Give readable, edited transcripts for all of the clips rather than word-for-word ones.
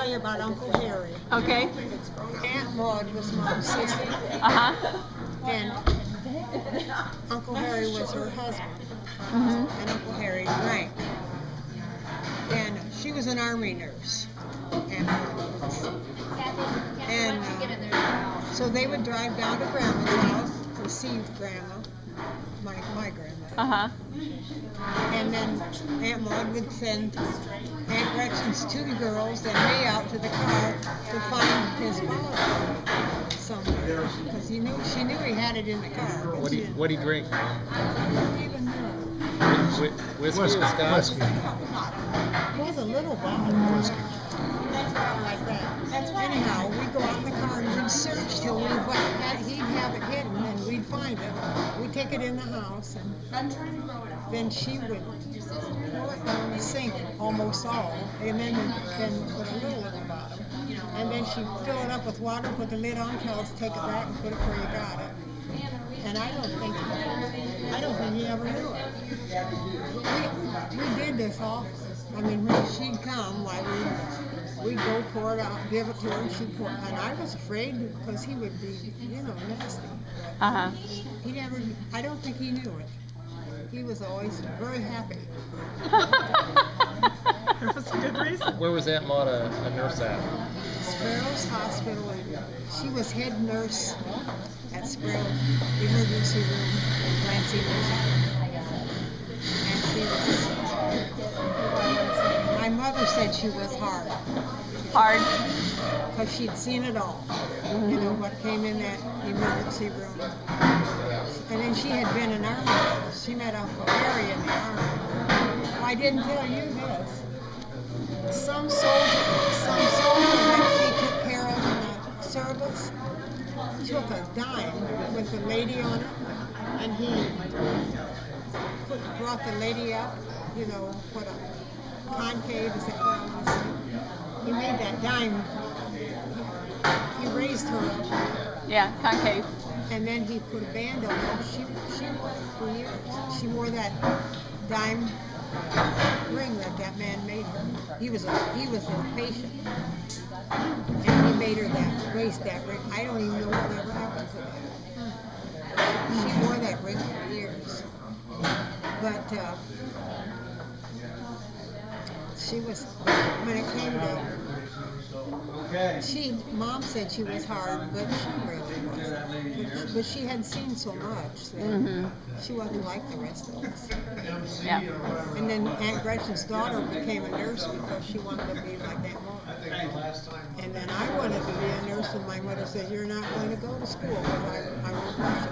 tell you about Uncle Harry. Okay. Aunt Maud was Mom's sister. And Uncle Harry was her husband. And Uncle Harry drank. And she was an army nurse. And so they would drive down to Grandma's house to see Grandma, my grandma. And then Aunt Maud would send Aunt Gretchen's two girls and me out to the car to find his father somewhere. Because she knew he had it in the car. What do you drink? I don't even know. Whiskey or scotch? It was a little bottle. Like that. Anyhow, we'd go out in the car and we'd search till he'd have it hidden and we'd find it. We'd take it in the house and then she would pour it down the sink almost all and then put a little in the bottom. And then she'd fill it up with water, put the lid on, tell us to take it back and put it where you got it. And I don't think he ever knew it. We did this often. I mean, when she'd come, like we'd go pour it out, give it to her, and she'd pour it. And I was afraid because he would be, nasty. He never. I don't think he knew it. He was always very happy. There was a good reason. Where was Aunt Maud a nurse at? Sparrows Hospital. She was head nurse at Sparrows Emergency Room, Lansing, Michigan. And she was. My mother said she was hard. Hard? Because she'd seen it all. You know, what came in that emergency room. And then she had been an army nurse. She met Uncle Harry in the army. Well, I didn't tell you this. Some soldier that she took care of in the service took a dime with a lady on it, and he brought the lady up, put a concave, is that what I want to say? He made that dime, he raised her up. Yeah, concave. And then he put a band on her. She wore it for years. She wore that dime ring that man made her. He was a patient. And he made her raised that ring. I don't even know whatever happened to that. She wore that ring for years. But she was, when it came to, Mom said she was hard, but she really wasn't. But she had seen so much that she wasn't like the rest of us. Yeah. And then Aunt Gretchen's daughter became a nurse because she wanted to be like Aunt Mom. And then I wanted to be a nurse, and my mother said, "You're not going to go to school because I won't let you."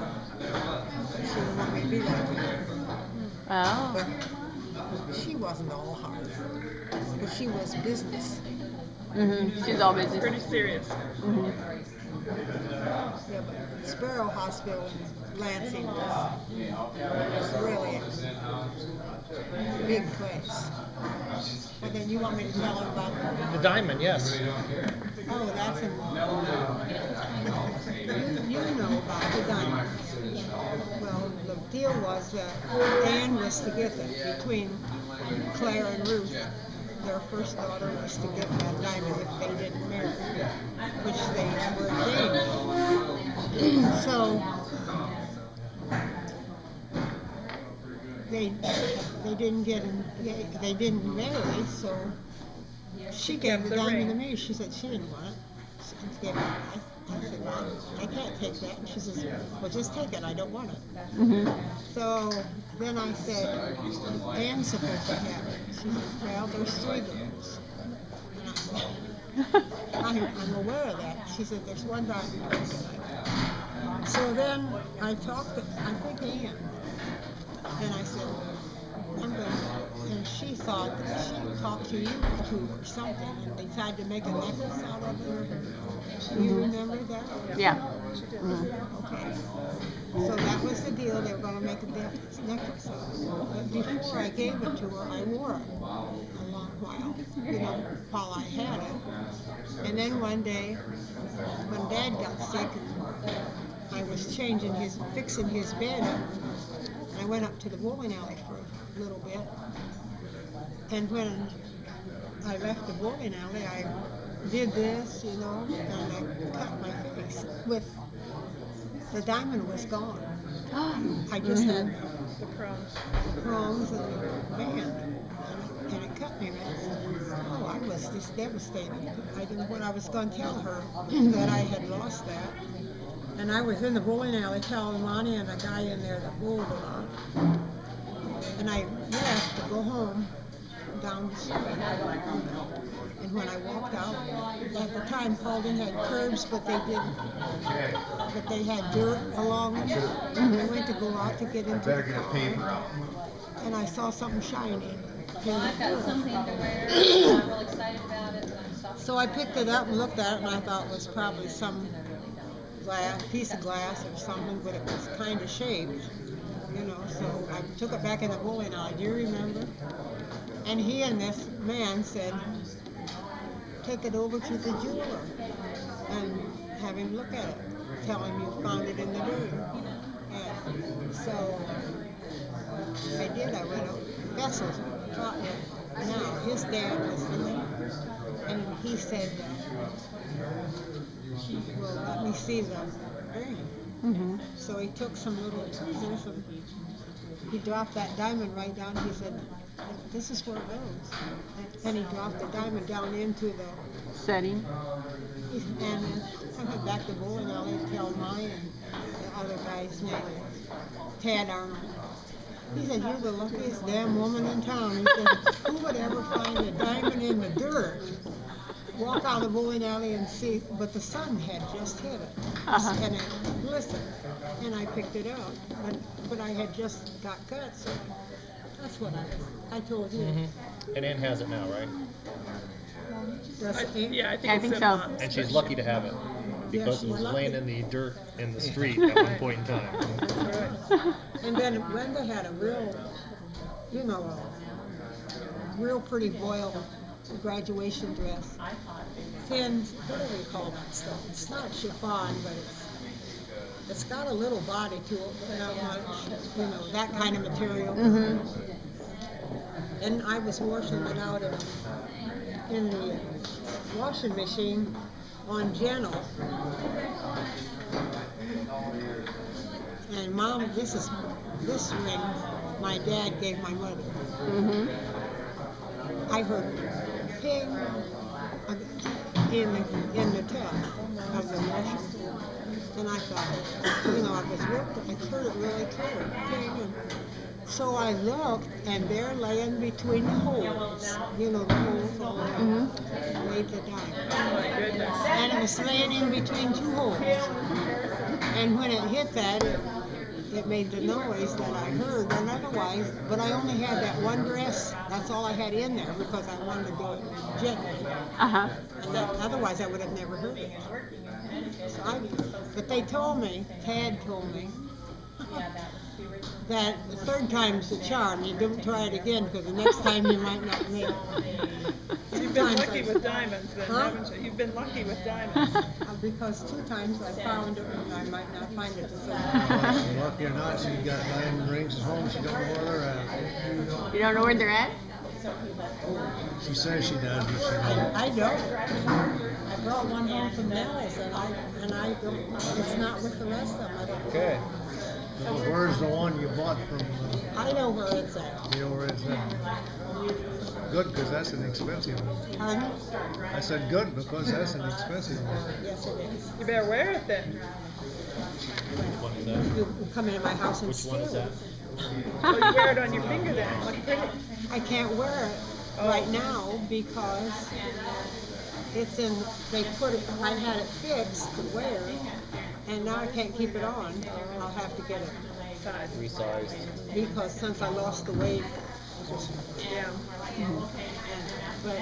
She didn't want me to be like you. Oh. But she wasn't all hard. But she was business. She's all business. Pretty serious. Yeah, but Sparrow Hospital, Lansing was really a big place. And then you want me to tell them about The diamond, yes. Oh, that's you know about the diamond. Well, the deal was that Anne was to get it between Claire and Ruth. Their first daughter was to get that diamond if they didn't marry, which they were engaged. So they didn't marry, so she gave the diamond to me. She said she didn't want it. I said, well, I can't take that. And she says, well, just take it. I don't want it. So then I said, Anne's supposed to have it. She says, well, there's 3 girls. And I said, I'm aware of that. She said, there's one diamond. I said, I know. So then I talked to, I think, Anne. And I said, I'm going to, and she thought that she talked to you two or something, and they tried to make a necklace out of her. Do you remember that? Yeah. Okay. So that was the deal. They were going to make a necklace out of it. But before I gave it to her, I wore it a long while, while I had it. And then one day, when Dad got sick, I was fixing his bed up. I went up to the bowling alley for a little bit, and when I left the bowling alley, did this, you know, and I cut my face with, the diamond was gone. I just had The prongs. prongs and a band, and it cut me, man. Oh, I was just devastated. I didn't know what I was going to tell her, that I had lost that. And I was in the bowling alley telling Lonnie and a guy in there that bowled a lot. And I left to go home down the street. And when I walked out, at the time Paulding had curbs, but they didn't. But they had dirt along it. I went to go out to get into the car, and I saw something shining. I've got something to wear. I'm real excited about it. So I picked it up and looked at it, and I thought it was probably some piece of glass or something, but it was kind of shaped, you know. So I took it back in the bowling alley. Do you remember? And he and this man said, take it over to the jeweler and have him look at it. Tell him you found it in the dirt. And so I did. I went over. Vessels taught me. Now, his dad was there, and he said, well, let me see the ring. So he took some little tweezers and he dropped that diamond right down. He said, this is where it goes. And he dropped the diamond down into the Setting. and I went back to bowling alley and tell Maya and the other guy's name was Tad Arnold. He said, you're the luckiest damn woman in town. He said, who would ever find a diamond in the dirt? Walk out of the bowling alley and see, but the sun had just hit it, and it glistened, and I picked it up, but I had just got cut, so that's what I told you. And Ann has it now, right? Yeah, I think I it's think in so. Mom's. And she's lucky to have it because Yes, it was we're laying lucky. in the dirt in the street at one point in time. And then Brenda had a real, you know, a real pretty boiled graduation dress. Thin, what do we call that stuff? It's not chiffon, but it's got a little body to it, but not much, you know, that kind of material. And I was washing it out in the washing machine on Gentle. And Mom, this ring my dad gave my mother. I heard ping in the tub of the washing. And I thought, you know, I heard it really clear, ping. And so I looked, and there laying between the holes, you know, the holes, laid the diamond. Oh my goodness. And it was laying in between two holes. And when it hit that, it made the noise that I heard, and otherwise, but I only had that one dress. That's all I had in there because I wanted to do it gently. And otherwise, I would have never heard it. So but they told me, Tad told me, that the third time's the charm. You don't try it again because the next time you might not make it. You've been lucky with diamonds then, haven't you? You've been lucky with diamonds. Because 2 times I found it and I might not find it the third time. Lucky or not, she's got diamond rings at home. She don't know where they're at. You don't know where they're at? She says she does, but she don't. I don't. I brought one home from Dallas, and I don't. It's not with the rest of them. I don't. Okay. So where's the one you bought from? I know where it's at. You know where it's at. Good, because that's an expensive one. Pardon? I said good because that's an expensive one. Yes, it is. You better wear it then. Which one is that? You come into my house and Which steal one is that? it. Well, you wear it on your finger then. Look pretty. I can't wear it right now because it's in. They put it. I had it fixed to wear, and now I can't keep it on. I'll have to get it Resized. because since I lost the weight. Yeah. But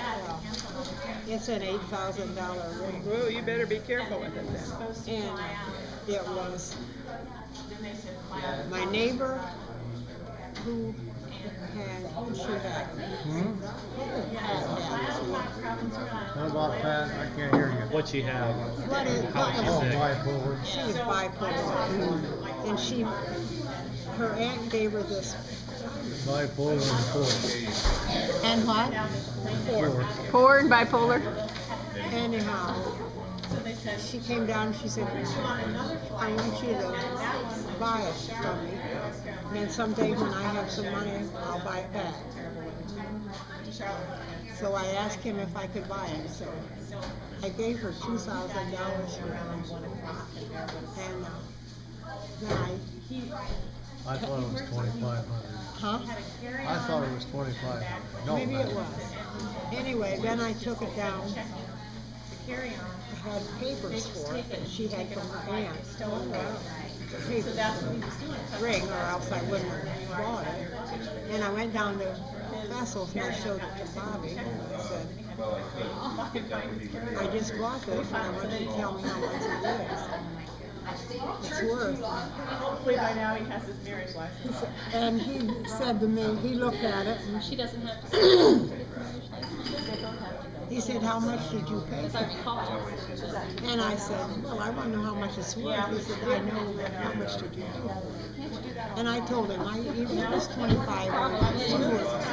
it's an $8,000 ring, Whoa, you better be careful with it then. and it was my neighbor who she had. What about Pat? I can't hear you. What you have? What is, what Oh, was, bipolar. she was bipolar, and her aunt gave her this. Bipolar and four. And what? Four. Poor and bipolar. Anyhow, she came down, she said, I want you to buy it from me. And then someday when I have some money, I'll buy it back. So I asked him if I could buy it. So I gave her $2,000 for it. And then I thought it was 2,500. huh? I thought it was 2,500. No, Maybe it was. Anyway, then I took it down. I had papers for it that she had from her aunt. Papers, ring, or else I wouldn't have bought it. And I went down to Vessel's and I showed it to Bobby. And I said, I just bought this and I want you to tell me how much it is. It's worth. Hopefully by now he has his marriage license. And he said to me, he looked at it and She doesn't have to say to get the marriage license. They don't have to go. he said, how much did you pay As for I it? recall. And I said, well, I want to know how much it's worth. He said, I know, but how much did you pay? And I told him, even if it was 25 or it was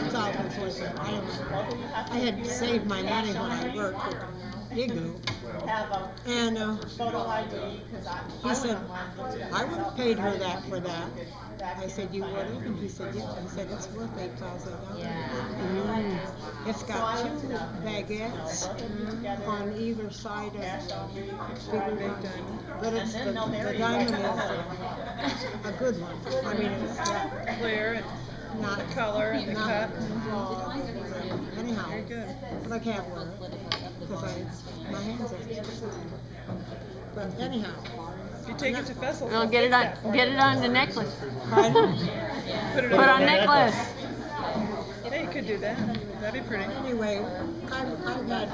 2,025, I don't know. I had saved my money when I worked with Igloo. Have a And photo ID, because I. he said, I would have paid her that for that. I said, you would have? And he said, yeah. He said, it's worth $8,000. It's got 2 baguettes on either side of the bigger diamond. But it's the diamond is a good one. I mean, it's Clear not and the color and the not cut. flawed. Anyhow, Very good. but I can't wear it because my hands are. But anyhow. If you take it to Fessel, Well, they'll get fix it that for on, get you. it on the necklace. Pardon? Put it Put on the necklace. Yeah, you could do that. That'd be pretty. Anyway, I've had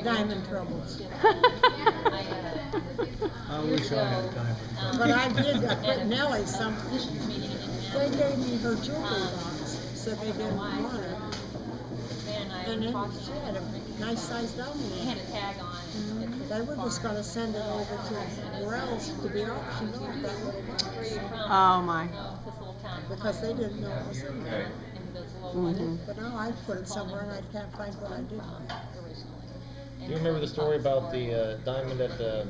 diamond troubles. I wish I had time. But I quit Nellie something. They gave me her jewelry box, said they didn't want it. And then she had a nice sized diamond in Had it. a tag on. They were just gonna send it over to Wells to be auctioned off, that little box. Oh my. This little town. Because they didn't know it was in there. And those little But now I put it somewhere and I can't find what I did. Do you remember the story about the diamond at the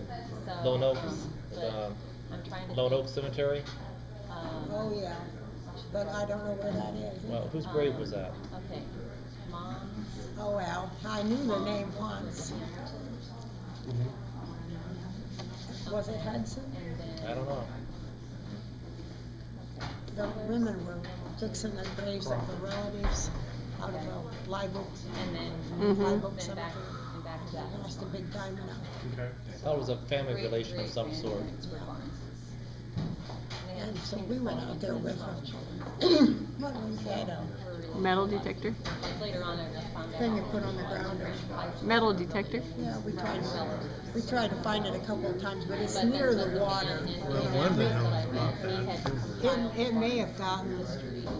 Lone Oaks, I'm trying to. Lone Oak Cemetery? Oh, yeah. But I don't know where that is. Well, whose grave was that? Okay. Mom's. Oh, well, I knew the name once. Was it Hudson? I don't know. The women were fixing the graves of the relatives out of a live oak, And then. live oak Then back, cemetery. and back to that. Lost a big diamond out. I thought it was a family relation of some sort. And so we went out there with them. What was that, Metal detector. Later on, I found out. thing you put on the ground? Metal detector. Yeah, we tried to find it a couple of times, but it's near the water. Well, Linda knows about that too. It may have gotten,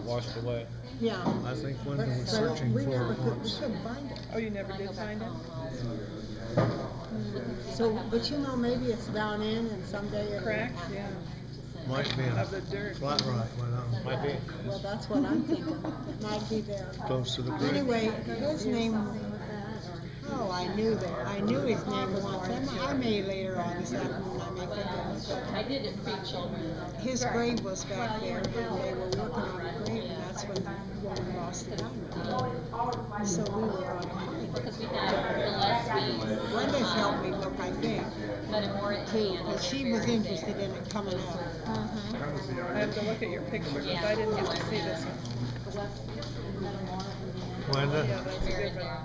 Washed away. yeah. I think But Linda was searching we for never it could, we once. couldn't find it. Oh, you never did find it? So, but you know, maybe it's down in and someday it'll. Cracks, yeah. Might be Of the a dirt. flat rock went out Might be. Well, that's what I'm thinking. It might be there. close to the grave. Anyway, his name, oh, I knew that. I knew his name once. I may later on this afternoon, I may think of it. I did it pre-children. His grave was back there, and they were working on the grave, and that's when the woman lost the diamond. So we were on it. Because we had Gillespie, Brenda's helped me look, I think, but it more at the too, end. because she was interested in it coming out. I have to look at your picture, because I didn't get to see this one. Yeah, Linda, that's a good one.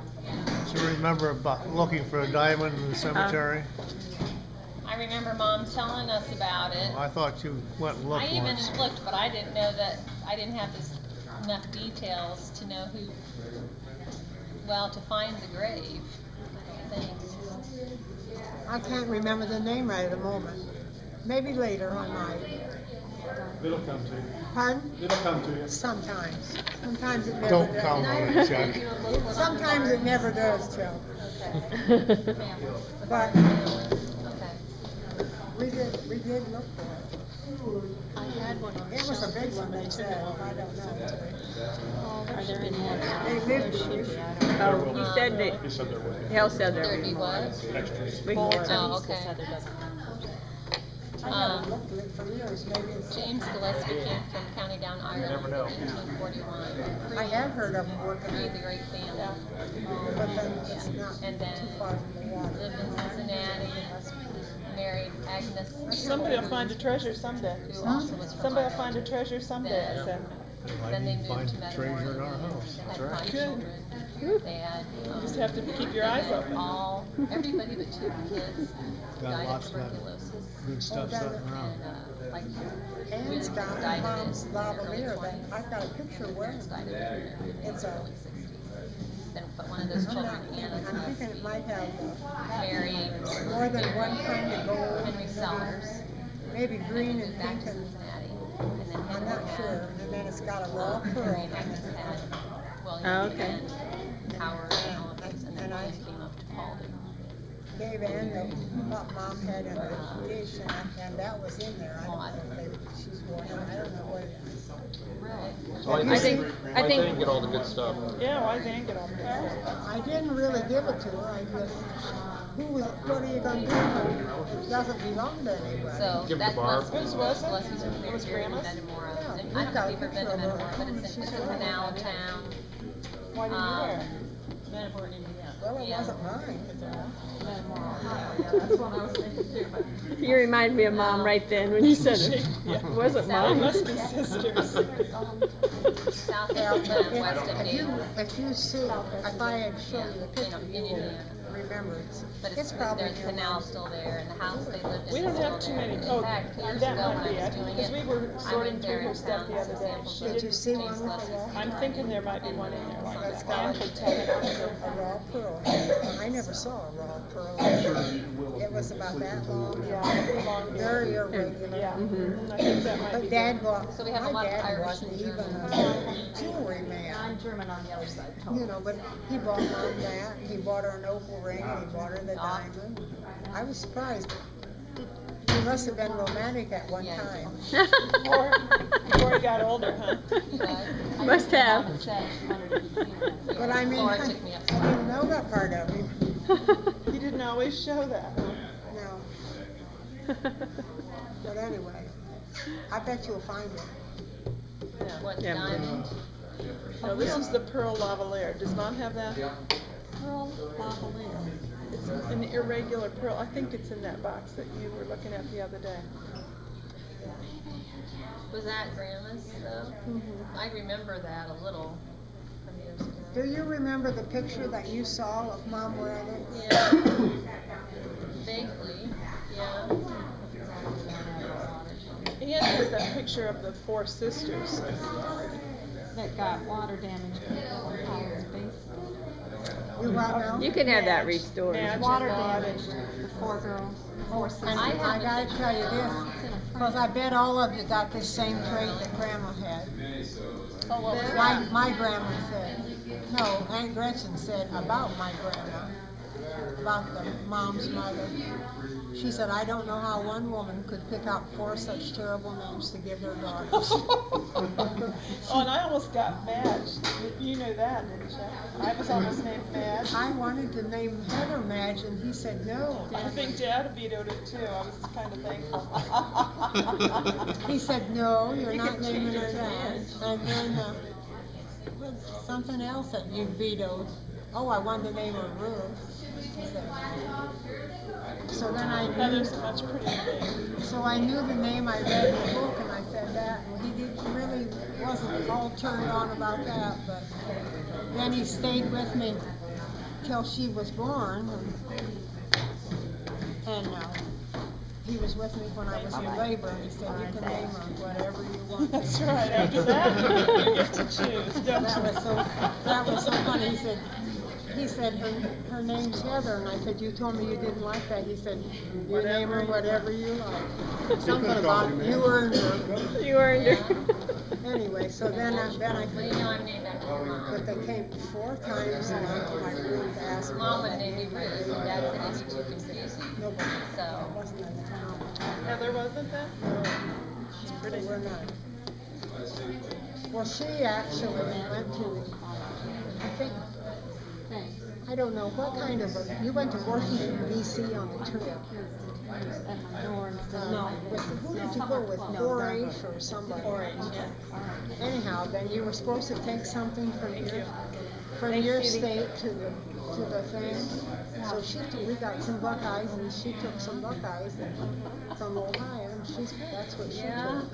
do you remember about looking for a diamond in the cemetery? I remember Mom telling us about it. I thought you went and I looked even once. looked, but I didn't know that, I didn't have enough details to know who, well, to find the grave, I don't think. I can't remember the name right at the moment. Maybe later I might. It'll come to you. Pardon? It'll come to you. Sometimes. Sometimes it never Don't does. count on it, Chuck. Sometimes it never does, Joe. But Okay. we did look for it. I had one on the It was a shelf big and one, they somebody took said, it I home. don't know. Are there any more? They There lived should here. be, I don't know. Oh, he said that, He said there would be Hale said There'd there be would what? extras. be more. Oh, This okay. other doesn't have. I haven't looked at it for years, maybe it's. James Gillespie came from County Down Ireland never know. in 1841. I have heard of them working He it, had the great family. but then it's not And then too far from the water. lived in Cincinnati, married Agnes, Somebody will find a treasure someday. who also was from Somebody will Ireland. find a treasure someday, I said. Then they Might moved find to treasure in our Metamora. house. They That's had right. 5 Good. children. They had, Just have to keep your eyes open. all, everybody but 2 kids Got died of lots of that tuberculosis. good stuff that- sitting around. And, like, Ann's twins got died of mom's it in their early lavalier, but 20s. I've got a picture And where parents died of it in it's their a, early 60s. Then, but one of those I'm children, not thinking, Anna I'm thinking it might have married more than one kind of gold. Henry Sellers. Maybe green and Moved back pink to and, Cincinnati. And then I'm Henry not had, sure, and then it's got a raw pearl. Henry and Agnes had William Oh, okay. and Howard and all of those, and then And I- William came up to Paulding. Gave Ann what mom had in the dish, and that was in there. I don't know if she's worn it, I don't know what it is. Really? Why I does think- Ann- why does Ann get all the good stuff? Yeah, why does Ann get all the stuff? I didn't really give it to her, I just, what are you gonna do when it doesn't belong to anybody? So Give it to that Barb. must be Whose was it? Gillespie's from It was here in Grandma's? Metamora. Yeah, And we've I don't got know if a you've ever been to picture of Metamora, her. but it's a canal town. Why did you Um, wear it? Metamora, Indiana. Well, it Yeah. wasn't mine. Metamora, Ohio. Yeah, that's what I was thinking too, but. You remind me of Mom right then when you said it. Yeah. It wasn't They Mom. must be sisters. South of Well, Atlanta, west of if you, Dayton. if you see, if I had shown you the picture, in you will Indiana. remember But it's probably there's near canal mine. still there, and the house they lived in We is don't still have too there. many. In Oh, fact, years that ago might when be I was it. doing Because it, we were I sorting went through there her and stuff the found other some day. samples She of Did you didn't. see James one with a Gillespie's raw? I'm thinking there might be one in there like It's that. got Ann could tell you. a raw pearl. I never saw a raw pearl. It was about that long, Yeah, long very irregular. Yeah, Mhm. I think that might But be Dad good. bought, So we have a my lot of dad Irish wasn't and even German. a jewelry man. I'm German on the other side. You know, but he bought Mom that, he bought her an opal ring, he bought her the Ah. diamond. I was surprised. He must have been romantic at one Yeah. time. Before he got older, huh? But Must have. But I mean, Laura I took me didn't upstairs. know that part of him, He didn't always show that. no. But anyway, I bet you'll find it. What, Yeah. diamond? No, this is the pearl lavalier. Does Mom have that? Pearl lavalier. It's an irregular pearl. I think it's in that box that you were looking at the other day. Was that Grandma's though? I remember that a little from years ago. Do you remember the picture that you saw of Mom wearing it? Yeah. Vaguely, yeah. Ann has that picture of the 4 sisters. That got water damage in Howard's basement. You want to know? You can have that restored. Madge Water and Maud damage, the 4 girls, 4 sisters. And I gotta tell you this, because I bet all of you got this same trait that Grandma had. Oh, what was My, that? my grandma said, no, Aunt Gretchen said about my grandma, about the mom's mother. She said, I don't know how one woman could pick out 4 such terrible names to give their daughters. Oh, and I almost got Madge. You knew that, didn't you? I was almost named Madge. I wanted to name Heather Madge, and he said no. I think Dad vetoed it too. I was kind of thankful. He said, no, you're You not can naming change her your that. name. And then, something else that you vetoed. Oh, I wanted to name her Ruth. He said, so then I knew, Heather's a much prettier name. so I knew the name I read in the book, and I said that, and he really wasn't all turned on about that, but then he stayed with me till she was born, and he was with me when I was in labor, and he said, you can name her whatever you want. That's right. After that, you get to choose, don't That you? that was so funny. He said her name's Heather, and I said, you told me you didn't like that. He said, you name her whatever you like. Something about you earned her. You earned her. Anyway, so then I Well, you know I'm named after my mom. but they came 4 times to my room to ask me. Mom would have named me Ruth, and Dad said Easy, you can say Easy. Nobody. So, It wasn't at the time. Heather wasn't that? there were none. Well, she actually went to, I think, Thanks. I don't know what kind of you went to Washington D.C. on the trip. At my dorms. Who did you go with? 4-H or somebody? 4-H, yeah. Anyhow, then you were supposed to take something from your state to the thing. So we got some Buckeyes, and she took some Buckeyes from Ohio, and that's what she took.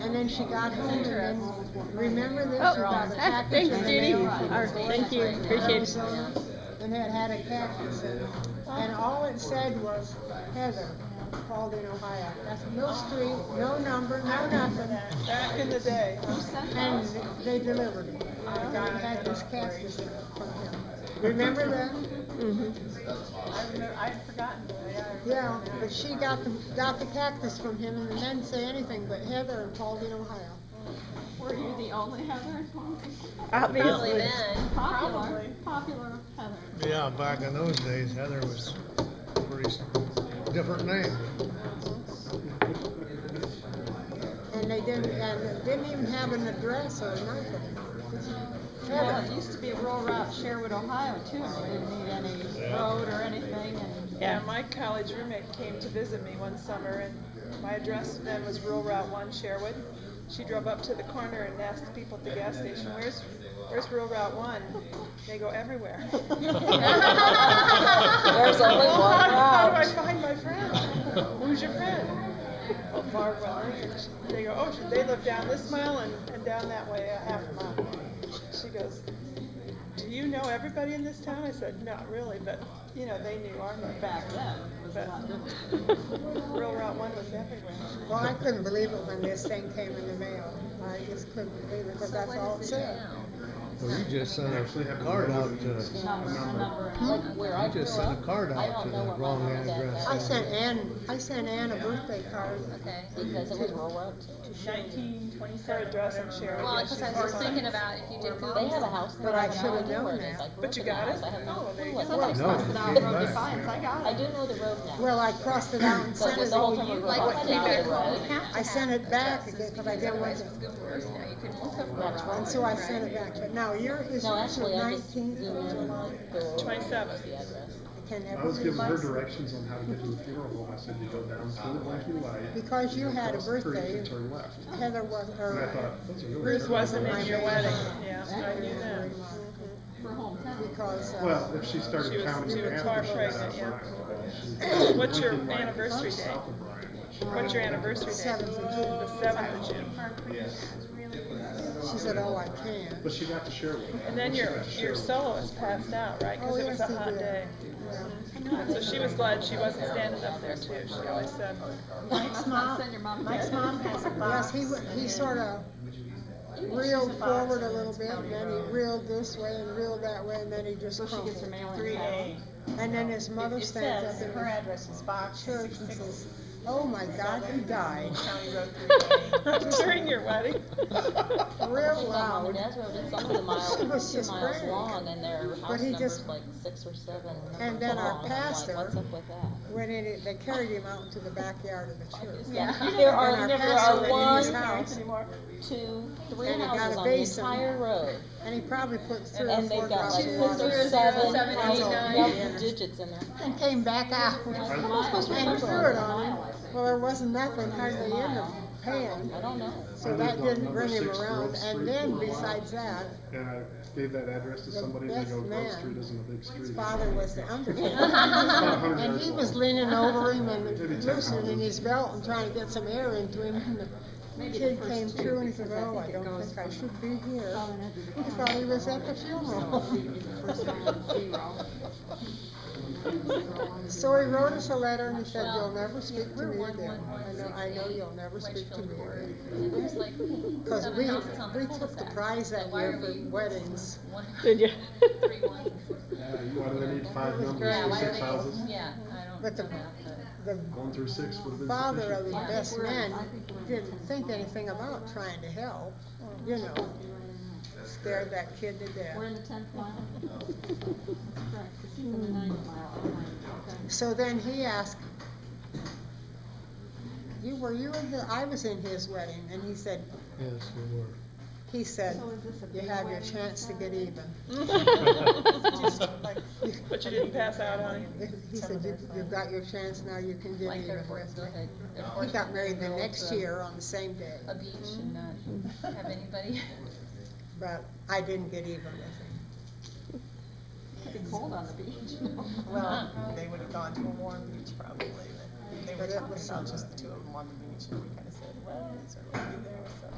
And then she got home, and then, remember this? Oh, she got a package thanks, in the Judy. mail from Thank you, appreciate it. Arizona, and it had a cactus in it. And all it said was Heather, called in Ohio. That's no street, no number, no nothing. Back in the day. And they delivered it. The guy had this cactus in it from him. Remember that? I'd forgotten, Yeah, but she got the cactus from him and didn't say anything but Heather and Paulding, Ohio. Were you the only Heather? Probably Obviously. then. Popular Heather. Yeah, back in those days, Heather was a pretty different name. And they didn't even have an address or nothing. Well, Heather. it used to be rural route Sherwood, Ohio too. They didn't need any road or anything, and Yeah, my college roommate came to visit me one summer, and my address then was Rural Route 1, Sherwood. She drove up to the corner and asked the people at the gas station, where's Rural Route 1? They go, everywhere. There's only Well, one how do I route. find my friend? Who's your friend? Oh, Barbara. They go, oh, they live down this mile and down that way a half a mile. She goes, do you know everybody in this town? I said, not really, but, you know, they knew our name. back then it was a But lot different. Rural Route 1 was everywhere. Well, I couldn't believe it when this thing came in the mail. I just couldn't believe it because that's all it said. Well, you just sent a card out to, Number. Where you just sent a card out to the wrong address. I sent Ann a birthday card. Okay. Because it was rural road. 1927 address in Sherwood. Well, because I was just thinking about if you did Google. They have a house. But I should have known where it is. that. I grew But up you in the got it? house. I have no Oh, there clue you what go. the Somebody's No, crossed it out came road back. defiance, I got I it. do know the road now. Well, I crossed it out and But sent it. the whole time we were Like, going what down you the road. have to I sent it back addresses because I didn't want otherwise to. it's good worse now. You couldn't look up That's right. And so I sent it back. But now is No, yours actually, I just 19th Googled of July? the 27th. the address. I can I never was read giving her my- directions on how to get to the funeral home. I said, you go down to the Blanky Light. Because you had a cross the creek birthday. and turn left. Heather was, And I or thought, those are really Bruce terrible Wasn't in directions. your wedding. Yeah, I knew that. For hometown. because, Well, if she started She was- counting she was after far she pregnant, was yeah. right. What's your Blanky Light anniversary is date? south of Bryan. What's your anniversary date? 7th of June. The 7th of June. She said, oh, I can. But she got to Sherwood. And then your soloist passed out, right? Because Oh, it was yes, a he hot did. day. And so she was glad she wasn't standing up there too. She always said, Mike's mom. Send your mom. Mike's mom has a box. Yes, he sort of reeled forward a little bit, and then he reeled this way and reeled that way, and then he just So she gets her crumpled. mail in. 3A. And then his mother It stands says up in her the address is box church and 66, says, oh my God, he died. County Road 3A. During your wedding? Real On loud. the Dad's Road, it's only a mile, She was 2 just miles frantic. long, and their house he number's just- like 6 or 7 And numbers then our long. I'm pastor- like, what's up with that? When they carried him out into the backyard of the church. Yeah, And there our are pastor went in one, his house, 2, 3 And it got houses a on the basin. entire road, and he probably put 3 or and 4 they've got drops like of 6 water. or 7 7, 8, house 9. digits in there. And came back out and threw it on him. Well, there wasn't nothing hardly in the pan, I don't know. so that didn't bring him around. And then besides that, And I gave that address to The somebody, and they best go, Grove man. Street isn't a big street. his father was the undertaker. About 100 And yards he long. was leaning over him and Maybe 10 loosening houses. his belt and trying to get some air into him. And the Maybe kid the first came two, through and he said, because I oh, I think it don't goes think I from should be here. Falling under the He thought he was at the funeral. First round, 0. So he wrote us a letter and he said, you'll Well, never speak to we're me 11168 again. I know you'll never speak to me Litchfield Court. again. And there's like Because 7 we houses on the took the cul-de-sac. prize that So why year are for we weddings. 1, Did you? 3, 1? Why do they need 5 numbers Yeah, for why 6 are houses? they, yeah, I don't know But the, that, the 1 through 6 would have been father of sufficient. the best man didn't think anything about trying to help, you know. Scared that kid to We're in death. the 10th mile. That's correct, 'cause he's in the 9th mile. Okay. So then he asked, I was in his wedding, and he said, Yes, we were. he said, So is this a you big have your wedding chance to get even. But you didn't pass out, honey? He said, you've got your chance now, you can get Like even they're with forced, her. like they're He forced got to married the go next to year on the same day, a beach and not have anybody. but I didn't get even with him. It'd be cold on the beach. Well, they would have gone to a warm beach probably, but they were But it talking was about summer. just the two of them on the beach, and we kinda said, well, it's already there, so.